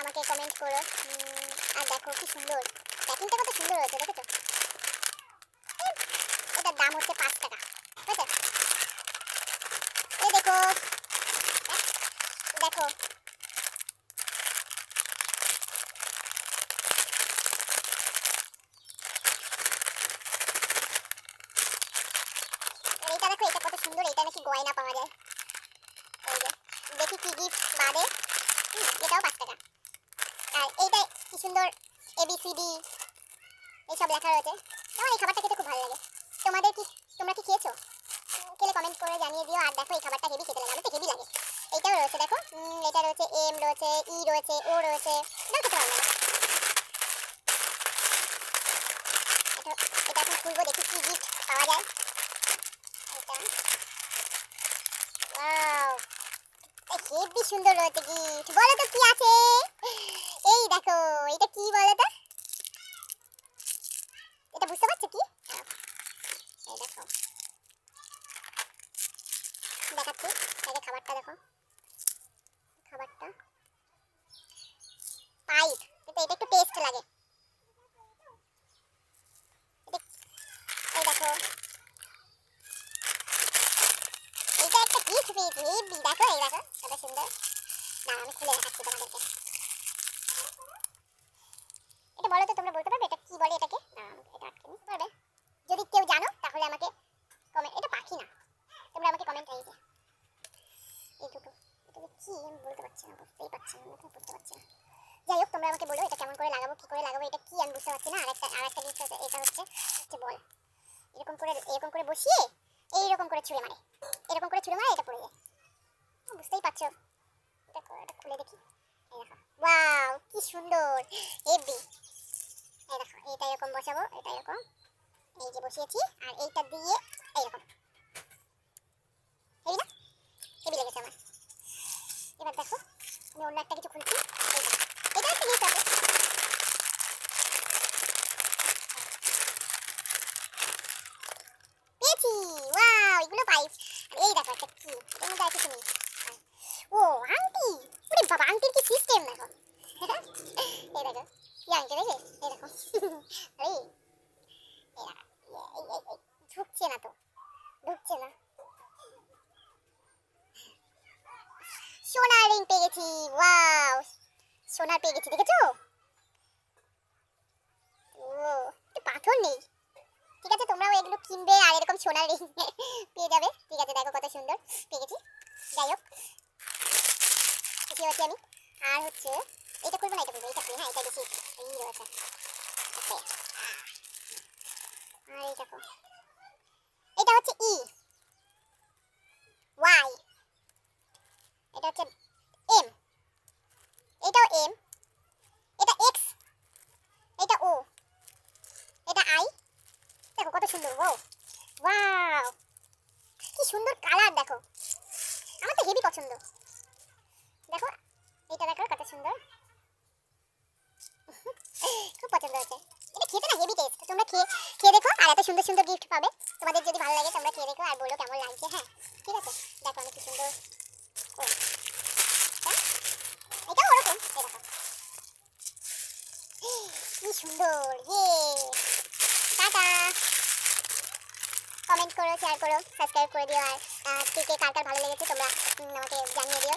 আমাকে কমেন্ট করো। আর দেখো কি সুন্দর, প্যাকিংটা কত সুন্দর হয়েছে, দেখেছো? এটার দাম হচ্ছে 5 টাকা, ঠিক আছে? এই দেখো দেখো, এইটা দেখো, এটা কত সুন্দর, এটা নাকি গয়না পাওয়া যায়। এই যে দেখি কি গিফট বাদে, এটাও 5 টাকা। আর এইটা কি সুন্দর, ABCD এইসব লেখা রয়েছে। আমার এই খাবারটা খেতে খুব ভালো লাগে। তোমরা কি খেয়েছো? খেলে কমেন্ট করে জানিয়ে দিও। আর দেখো এই খাবারটা হেভি খেতে লাগে, আমার তো হেভি লাগে। এইটাও রয়েছে দেখো, এটা রয়েছে M রয়েছে, E রয়েছে, O রয়েছে, এটাও খেতে ভালো লাগে। এটা এখন খুলবো, দেখি কি গিফট পাওয়া যায়। এটা ওয়াও, হেভি সুন্দর রয়েছে গিফট। বলো তো কি আছে? এই দেখো, এটা কি বলো তো? এটা বুঝতে পারছো কি? এই দেখো, দেখাচ্ছি। এই যে খাবারটা দেখো, খাবারটা পাইপ, কিন্তু এটা একটু টেস্ট লাগে। এই দেখো, এইটা একটা গিফট পেয়েছি হেভি। দেখো, এই দেখো কত সুন্দর। দাঁড়াও আমি খুলে দেখাচ্ছি তোমাদেরকে। এটা বলো তো, তোমরা বলতে পারবে এটা কি বলে এটাকে? এটা আটকে নিতে পারবে? যদি কেউ জানো তাহলে আমাকে কমেন্ট। এটা পাখি না, তোমরা আমাকে কমেন্ট এই যে এই দুটো, এটা কি আমি বলতে পারছি না, বুঝতেই পারছি না, বুঝতে পারছি না। যাই হোক, তোমরা আমাকে বলো এটা কেমন করে লাগাবো, কি করে লাগাবো, এটা কি আমি বুঝতে পারছি না। আরেকটা জিনিস আছে, এটা হচ্ছে বল। এরকম করে বসিয়ে এইরকম করে ছুঁড়ে মারে, এরকম করে ছুঁড়ে মারে, এটা পড়ে যায়। বুঝতেই পারছো। দেখো, এটা খুলে দেখি। এই দেখো, ওয়াও কি সুন্দর, হেভি। এই দেখো, এটা এরকম বসাবো, এটা এরকম, এই যে বসিয়েছি, আর এইটা দিয়ে এইরকম। হেভি না? হেভি লেগেছে আমার। এবার দেখো, আমি অন্য একটা কিছু খুলছি। এটা একটা জিনিস আছে, পেয়েছি। ওয়াও, এগুলো পাইপ। এই দেখো একটা কি, এর মধ্যে আছে তুমি। ও আংটি, ওরে বাবা, আংটির কি সিস্টেম দেখো। এই দেখো কি আংটি, দেখে এই দেখো। আরে ঢুকছে না তো, ঢুকছে না। সোনার রিং পেয়ে গেছি। ওয়াও, সোনার পেয়ে গেছি, দেখেছো? ও, এটা পাথর নেই। ঠিক আছে, তোমরাও এগুলো কিনবে আর এরকম সোনার রিং পেয়ে যাবে। ঠিক আছে, দেখো কত সুন্দর পেয়ে গেছি। যাই হোক, খুশি হচ্ছি আমি। আর হচ্ছে এটা খুলবো না, এটা খুলবো, এটা খুলি। হ্যাঁ, এটা বেশি এই রয়েছে। ওকে, আর এই দেখো, এটা হচ্ছে E, Y, এটা হচ্ছে M, এটাও M, এটা X, এটা O, এটা I। দেখো কত সুন্দর। ও ওয়াও, কি সুন্দর কালার দেখো, আমার তো হেভি পছন্দ। দেখো এটা, দেখো কত সুন্দর, খুব পছন্দ হয়েছে। এটা খেতে না হেভি টেস্ট। তোমরা খেয়ে দেখো, আর এত সুন্দর সুন্দর গিফট পাবে। তোমাদের যদি ভালো লাগে তোমরা খেয়ে দেখো আর বলো কেমন লাগছে। হ্যাঁ, ঠিক আছে। দেখো আমি কি সুন্দর। ও এটাও ওরকম, এই দেখো কি সুন্দর। টাটা। কমেন্ট করো, শেয়ার করো, সাবস্ক্রাইব করে দিও। আর কে কে কার কার ভালো লেগেছে তোমরা আমাকে জানিয়ে দিও।